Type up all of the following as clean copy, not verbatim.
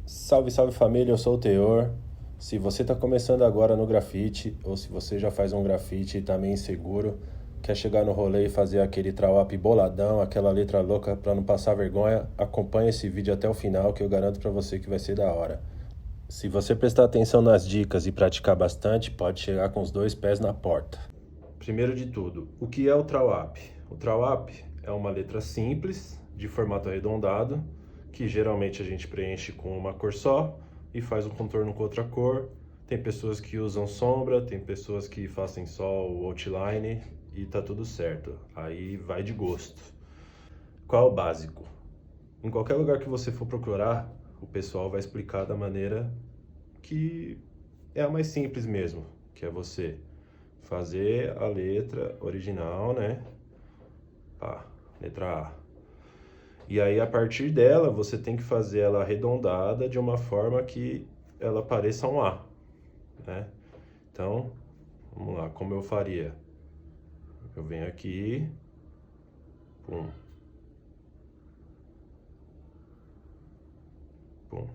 Salve, salve família, eu sou o Teor. Se você está começando agora no grafite, ou se você já faz um grafite e está meio inseguro, quer chegar no rolê e fazer aquele trawap boladão, aquela letra louca para não passar vergonha, acompanhe esse vídeo até o final que eu garanto para você que vai ser da hora. Se você prestar atenção nas dicas e praticar bastante, pode chegar com os dois pés na porta. Primeiro de tudo, o que é o trawap? O trawap é uma letra simples, de formato arredondado, que geralmente a gente preenche com uma cor só e faz um contorno com outra cor. Tem pessoas que usam sombra, tem pessoas que fazem só o outline e tá tudo certo. Aí vai de gosto. Qual é o básico? Em qualquer lugar que você for procurar, o pessoal vai explicar da maneira que é a mais simples mesmo, que é você fazer a letra original, né? Pá, letra A. E aí, a partir dela, você tem que fazer ela arredondada de uma forma que ela pareça um A, né? Então, vamos lá, como eu faria? Eu venho aqui, pum, pum.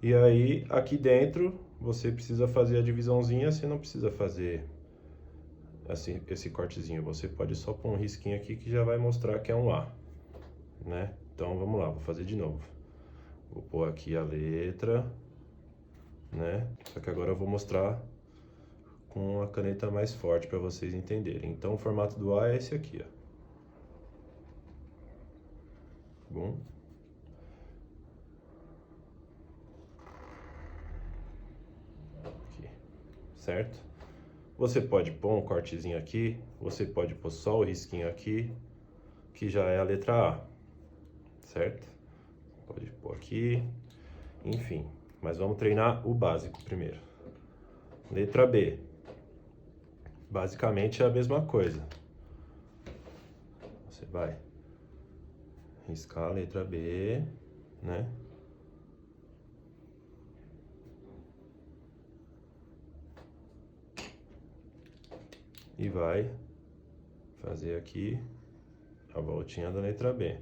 E aí, aqui dentro, você precisa fazer a divisãozinha, você não precisa fazer assim, esse cortezinho. Você pode só pôr um risquinho aqui que já vai mostrar que é um A, né? Então, vamos lá, vou fazer de novo. Vou pôr aqui a letra, né? Só que agora eu vou mostrar com a caneta mais forte para vocês entenderem. Então, o formato do A é esse aqui, ó. Bom. Aqui, certo? Você pode pôr um cortezinho aqui, você pode pôr só o risquinho aqui, que já é a letra A, certo? Pode pôr aqui, enfim. Mas vamos treinar o básico primeiro. Letra B. Basicamente é a mesma coisa. Você vai riscar a letra B, né? E vai fazer aqui a voltinha da letra B.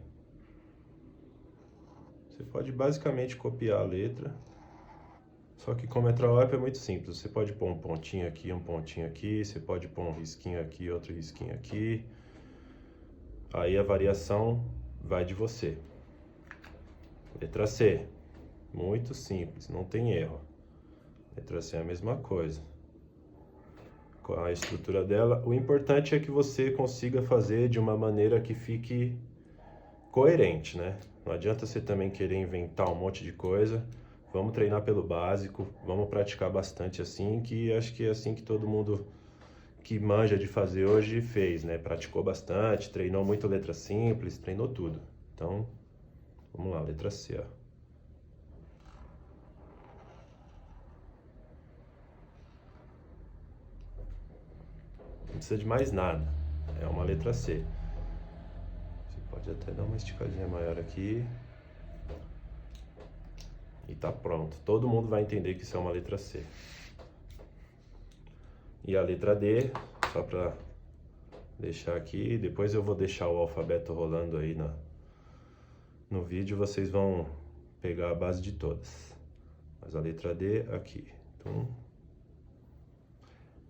Você pode basicamente copiar a letra, só que como é trawap é muito simples. Você pode pôr um pontinho aqui, você pode pôr um risquinho aqui, outro risquinho aqui. Aí a variação vai de você. Letra C, muito simples, não tem erro. Letra C é a mesma coisa. Com a estrutura dela, o importante é que você consiga fazer de uma maneira que fique coerente, né? Não adianta você também querer inventar um monte de coisa. Vamos treinar pelo básico, vamos praticar bastante assim, que acho que é assim que todo mundo que manja de fazer hoje fez, né? Praticou bastante, treinou muito letra simples, treinou tudo. Então, vamos lá, letra C, ó. Não precisa de mais nada, é uma letra C. Você pode até dar uma esticadinha maior aqui. E tá pronto. Todo mundo vai entender que isso é uma letra C. E a letra D, só para deixar aqui. Depois eu vou deixar o alfabeto rolando aí no vídeo. Vocês vão pegar a base de todas. Mas a letra D aqui. Então,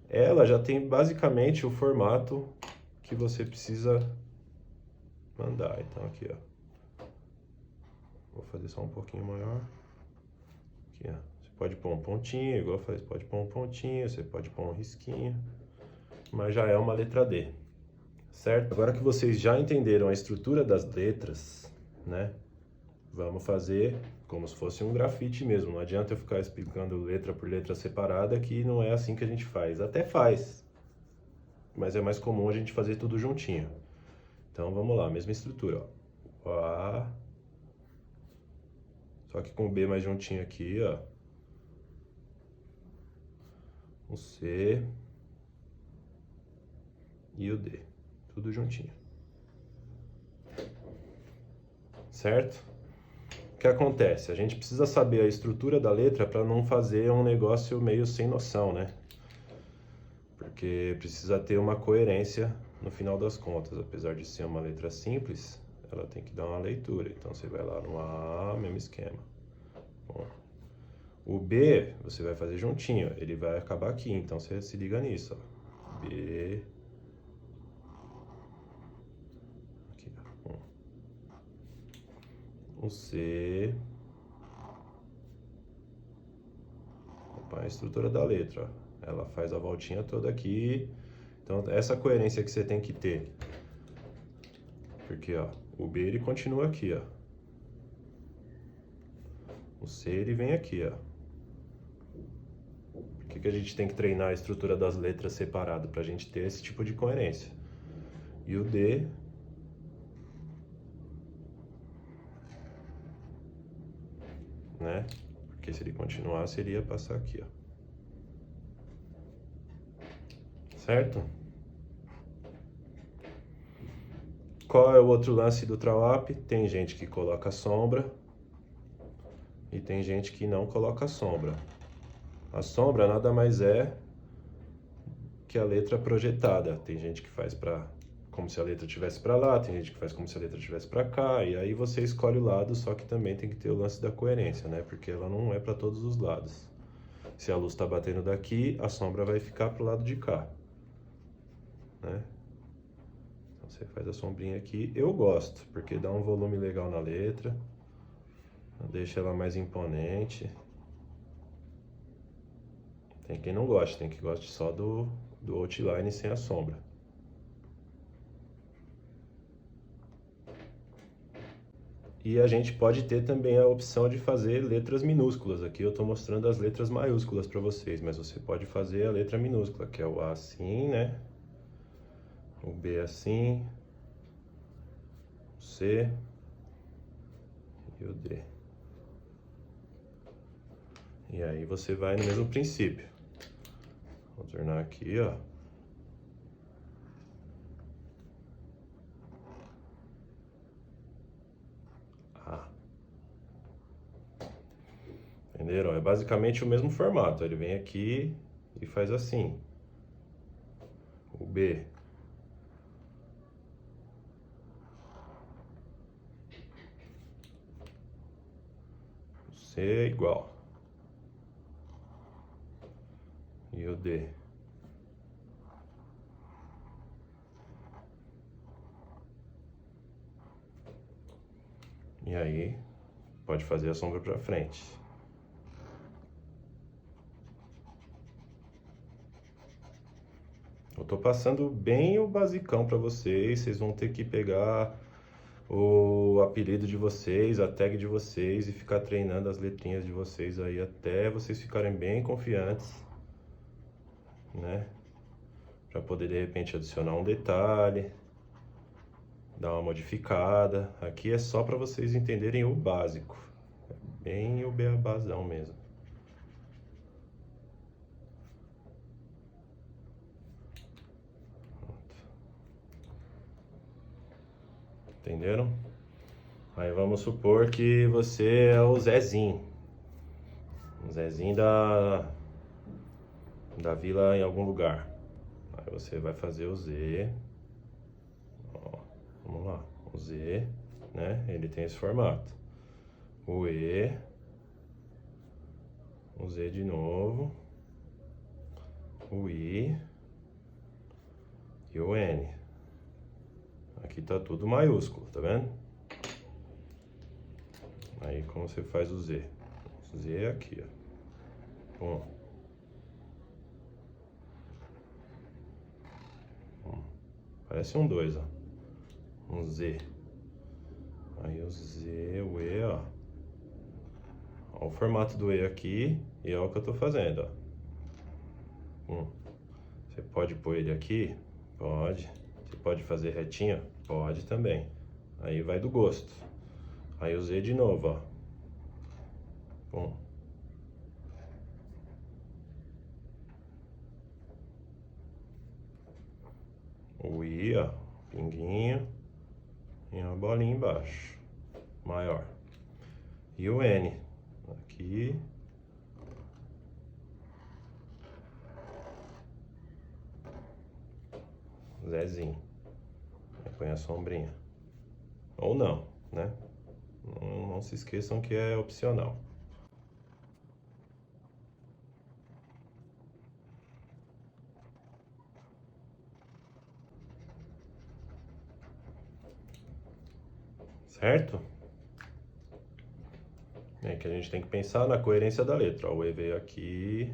ela já tem basicamente o formato que você precisa mandar. Então aqui, ó. Vou fazer só um pouquinho maior. Aqui, ó. Você pode pôr um pontinho, igual eu falei, você pode pôr um pontinho, você pode pôr um risquinho, mas já é uma letra D, certo? Agora que vocês já entenderam a estrutura das letras, né? Vamos fazer como se fosse um grafite mesmo. Não adianta eu ficar explicando letra por letra separada, que não é assim que a gente faz. Até faz, mas é mais comum a gente fazer tudo juntinho. Então vamos lá, mesma estrutura, ó. O A, só que com o B mais juntinho aqui, ó. O C e o D, tudo juntinho, certo? O que acontece? A gente precisa saber a estrutura da letra para não fazer um negócio meio sem noção, né? Porque precisa ter uma coerência no final das contas. Apesar de ser uma letra simples, ela tem que dar uma leitura. Então você vai lá no A, mesmo esquema. O B você vai fazer juntinho, ele vai acabar aqui, então você se liga nisso, ó. B. Aqui, ó. O C. Opa, a estrutura da letra, ó. Ela faz a voltinha toda aqui. Então, essa coerência que você tem que ter. Porque, ó, o B ele continua aqui, ó. O C ele vem aqui, ó. Por que a gente tem que treinar a estrutura das letras separado? Pra gente ter esse tipo de coerência. E o D... né? Porque se ele continuasse, ele ia passar aqui, ó. Certo? Qual é o outro lance do trawap? Tem gente que coloca sombra e tem gente que não coloca sombra. A sombra nada mais é que a letra projetada. Tem gente que faz como se a letra estivesse para lá, tem gente que faz como se a letra estivesse para cá, e aí você escolhe o lado, só que também tem que ter o lance da coerência, né? Porque ela não é para todos os lados. Se a luz está batendo daqui, a sombra vai ficar pro lado de cá, né? Então você faz a sombrinha aqui. Eu gosto, porque dá um volume legal na letra, deixa ela mais imponente. Tem quem não goste, tem quem goste só do outline sem a sombra. E a gente pode ter também a opção de fazer letras minúsculas. Aqui eu estou mostrando as letras maiúsculas para vocês, mas você pode fazer a letra minúscula, que é o A assim, né? O B assim, o C e o D. E aí você vai no mesmo princípio. Vou tornar aqui, ó. A. Entenderam? É basicamente o mesmo formato. Ele vem aqui e faz assim. O B. O C é igual. E o D. E aí, pode fazer a sombra pra frente. Eu tô passando bem o basicão pra vocês vão ter que pegar o apelido de vocês, a tag de vocês e ficar treinando as letrinhas de vocês aí até vocês ficarem bem confiantes, né? Pra poder de repente adicionar um detalhe, dar uma modificada. Aqui é só pra vocês entenderem o básico, bem o beabazão mesmo. Entenderam? Aí vamos supor que você é o Zezinho. O Zezinho da vila em algum lugar. Aí você vai fazer o Z. Ó, vamos lá. O Z, né? Ele tem esse formato. O E. O Z de novo. O I. E o N. Aqui tá tudo maiúsculo, tá vendo? Aí como você faz o Z? O Z é aqui, ó. Bom. Parece um 2, ó. Um Z. Aí o Z, o E, ó. Ó o formato do E aqui e é o que eu tô fazendo, ó. Você pode pôr ele aqui? Pode. Você pode fazer retinho? Pode também. Aí vai do gosto. Aí o Z de novo, ó. Bom. O I, ó. Pinguinho. E uma bolinha embaixo. Maior. E o N. Aqui. Zezinho. Aí põe a sombrinha. Ou não, né? Não se esqueçam que é opcional. certo? É que a gente tem que pensar na coerência da letra. Ó, o E veio aqui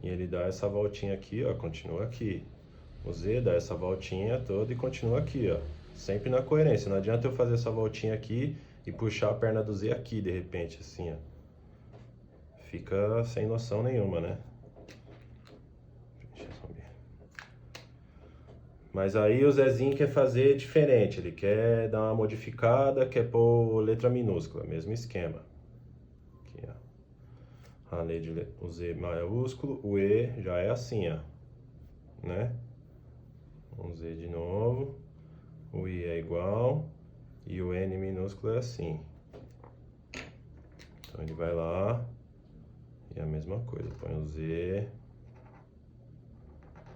e ele dá essa voltinha aqui, ó, continua aqui. O Z dá essa voltinha toda e continua aqui, ó. Sempre na coerência. Não adianta eu fazer essa voltinha aqui e puxar a perna do Z aqui, de repente, assim, ó. Fica sem noção nenhuma, né? Mas aí o Zezinho quer fazer diferente. Ele quer dar uma modificada, quer pôr letra minúscula. Mesmo esquema. Aqui, ó. Ralei de o Z maiúsculo. O E já é assim, ó. Né? Um Z de novo. O I é igual. E o N minúsculo é assim. Então ele vai lá. E a mesma coisa. Põe o Z.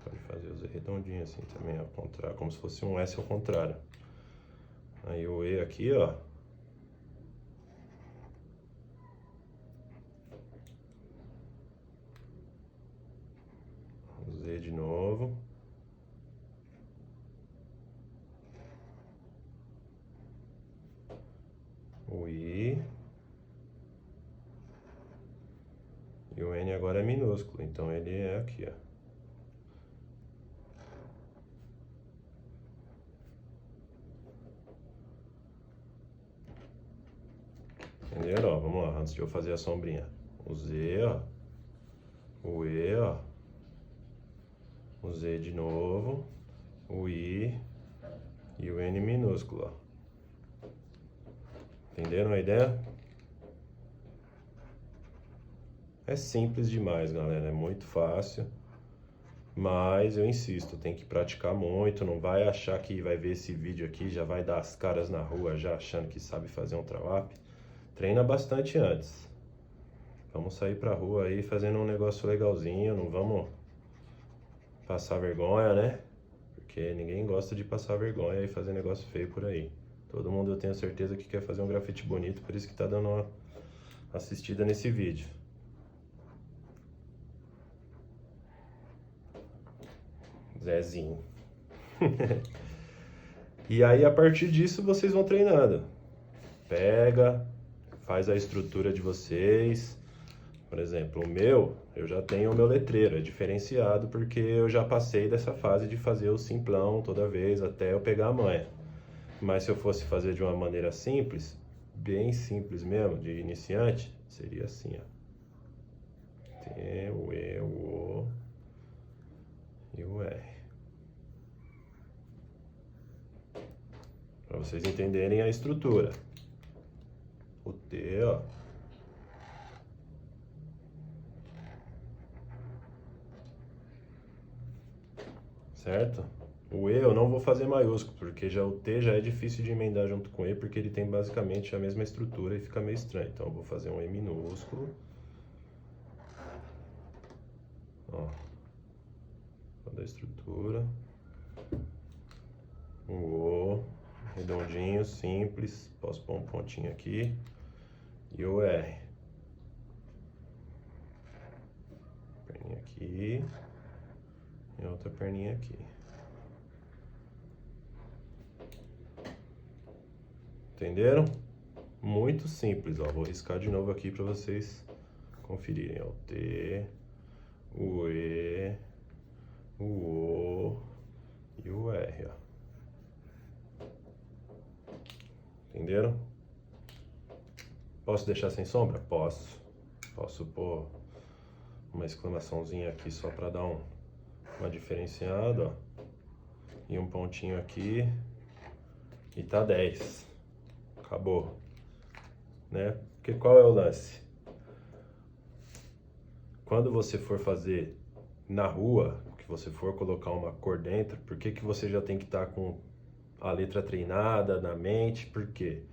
Pode fazer o Z redondinho assim também, ao contrário. Como se fosse um S ao contrário. Aí o E aqui, ó. O Z de novo. O I. E o N agora é minúsculo, então ele é aqui, ó. Entenderam? Ó, vamos lá, antes de eu fazer a sombrinha. O Z, ó. O E, ó. O Z de novo. O I. E o N minúsculo, ó. Entenderam a ideia? É simples demais, galera. É muito fácil. Mas eu insisto, tem que praticar muito. Não vai achar que vai ver esse vídeo aqui, já vai dar as caras na rua já achando que sabe fazer um trawap. Treina bastante antes. Vamos sair pra rua aí fazendo um negócio legalzinho. Não vamos passar vergonha, né? Porque ninguém gosta de passar vergonha e fazer negócio feio por aí. Todo mundo, eu tenho certeza, que quer fazer um grafite bonito, por isso que tá dando uma assistida nesse vídeo. Zezinho. E aí, a partir disso, vocês vão treinando. Pega, faz a estrutura de vocês. Por exemplo, o meu, eu já tenho o meu letreiro, é diferenciado porque eu já passei dessa fase de fazer o simplão toda vez até eu pegar a manha. Mas se eu fosse fazer de uma maneira simples, bem simples mesmo, de iniciante, seria assim, ó. T, o E, o O e o R. Para vocês entenderem a estrutura. O T, ó. Certo? O E eu não vou fazer maiúsculo, porque já o T já é difícil de emendar junto com o E, porque ele tem basicamente a mesma estrutura e fica meio estranho. Então eu vou fazer um E minúsculo. Ó. Toda a estrutura. O O. Redondinho, simples. Posso pôr um pontinho aqui. E o R. Perninha aqui. E outra perninha aqui. Entenderam? Muito simples, ó. Vou riscar de novo aqui para vocês conferirem. Ó. O T, o E, o O e o R, ó. Entenderam? Posso deixar sem sombra? Posso. Posso pôr uma exclamaçãozinha aqui só para dar uma diferenciada, ó. E um pontinho aqui. E tá 10. Acabou. Né? Porque qual é o lance? Quando você for fazer na rua, que você for colocar uma cor dentro, por que que você já tem que estar com a letra treinada na mente? Por quê?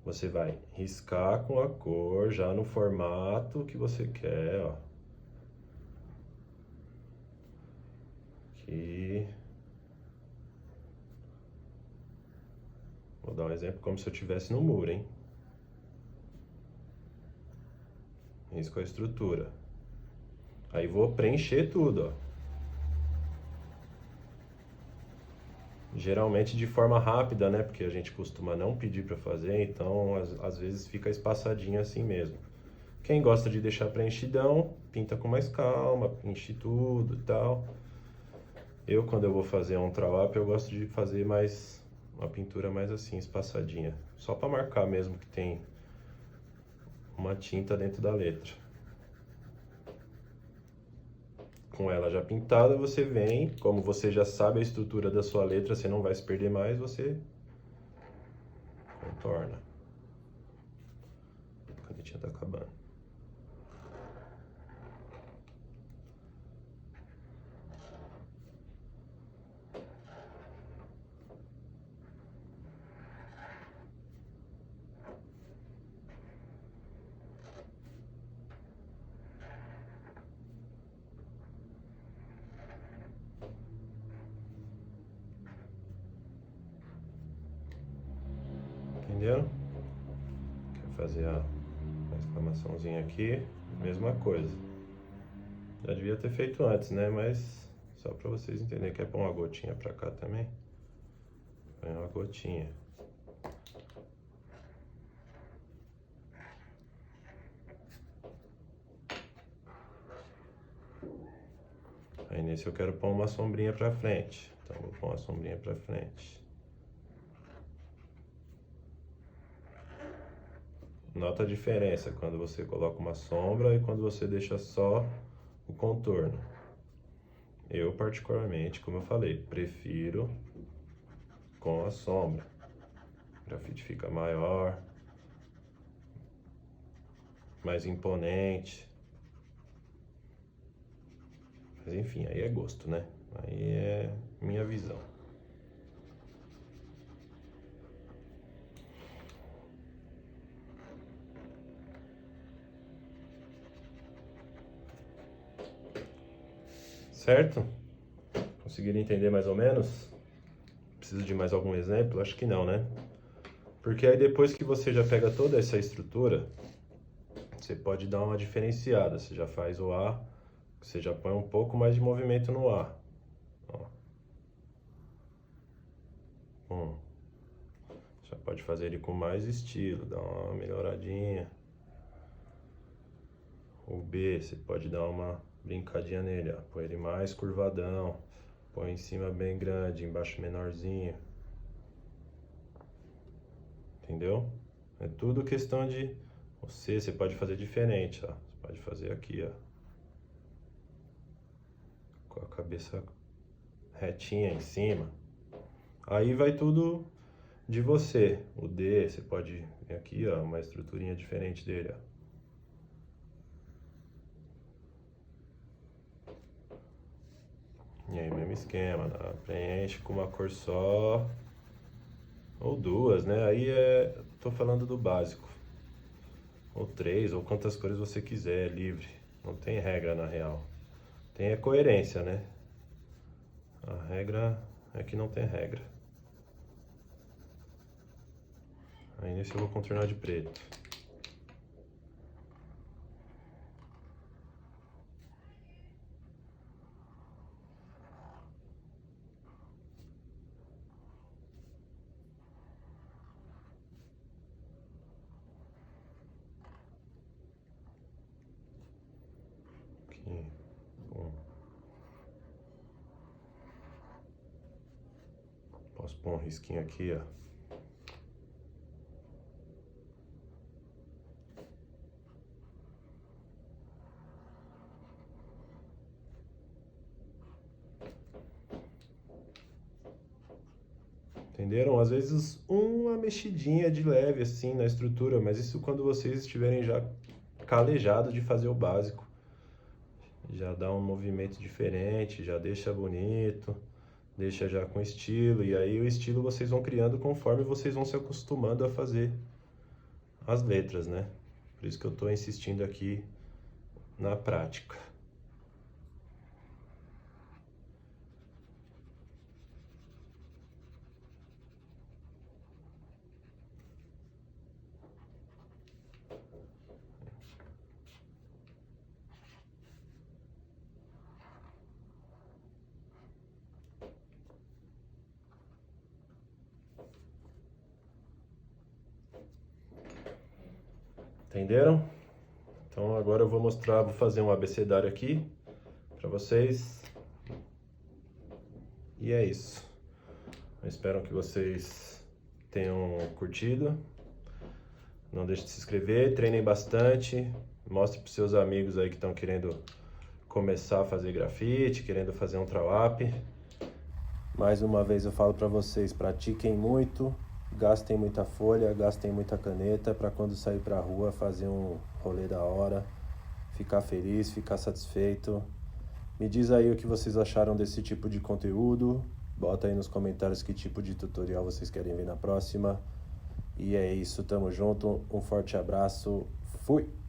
Você vai riscar com a cor já no formato que você quer, ó. Aqui. Vou dar um exemplo como se eu estivesse no muro, hein? Risco a estrutura. Aí vou preencher tudo, ó. Geralmente de forma rápida, né? Porque a gente costuma não pedir para fazer, então às vezes fica espaçadinho assim mesmo. Quem gosta de deixar preenchidão, pinta com mais calma, enche tudo e tal. Eu, quando eu vou fazer um draw up, eu gosto de fazer mais uma pintura mais assim, espaçadinha. Só para marcar mesmo que tem uma tinta dentro da letra. Com ela já pintada, você vem, como você já sabe a estrutura da sua letra, você não vai se perder mais, você contorna. A canetinha tá acabando. Entenderam? Quer fazer a exclamaçãozinha aqui, mesma coisa. Já devia ter feito antes, né? Mas só para vocês entenderem. Quer pôr uma gotinha pra cá também? Põe uma gotinha. Aí nesse eu quero pôr uma sombrinha pra frente. Então vou pôr uma sombrinha pra frente. Nota a diferença quando você coloca uma sombra e quando você deixa só o contorno. Eu particularmente, como eu falei, prefiro com a sombra. O grafite fica maior, mais imponente. Mas enfim, aí é gosto, né? Aí é minha visão. Certo? Conseguiram entender mais ou menos? Precisa de mais algum exemplo? Acho que não, né? Porque aí depois que você já pega toda essa estrutura, você pode dar uma diferenciada. Você já faz o A, você já põe um pouco mais de movimento no A. Ó. Já pode fazer ele com mais estilo, dar uma melhoradinha. O B, você pode dar uma brincadinha nele, ó. Põe ele mais curvadão, põe em cima bem grande, embaixo menorzinho. Entendeu? É tudo questão de você pode fazer diferente, ó. Você pode fazer aqui, ó. Com a cabeça retinha em cima. Aí vai tudo de você. O D, você pode vir aqui, ó, uma estruturinha diferente dele, ó. E aí, mesmo esquema, né? Preenche com uma cor só, ou duas, né? Aí tô falando do básico. Ou três, ou quantas cores você quiser, é livre. Não tem regra na real. Tem a coerência, né? A regra é que não tem regra. Aí nesse eu vou contornar de preto. Aqui. Bom. Posso pôr um risquinho aqui, ó. Entenderam? Às vezes uma mexidinha de leve assim na estrutura, mas isso quando vocês estiverem já calejados de fazer o básico. Já dá um movimento diferente, já deixa bonito, deixa já com estilo, e aí o estilo vocês vão criando conforme vocês vão se acostumando a fazer as letras, né? Por isso que eu estou insistindo aqui na prática. Entenderam? Então agora eu vou mostrar, vou fazer um abecedário aqui para vocês. E é isso. Eu espero que vocês tenham curtido. Não deixe de se inscrever, treinem bastante. Mostre para seus amigos aí que estão querendo começar a fazer grafite, querendo fazer um trawap. Mais uma vez eu falo para vocês, pratiquem muito. Gastem muita folha, gastem muita caneta para quando sair pra rua fazer um rolê da hora, ficar feliz, ficar satisfeito. Me diz aí o que vocês acharam desse tipo de conteúdo. Bota aí nos comentários que tipo de tutorial vocês querem ver na próxima. E é isso, tamo junto. Um forte abraço. Fui!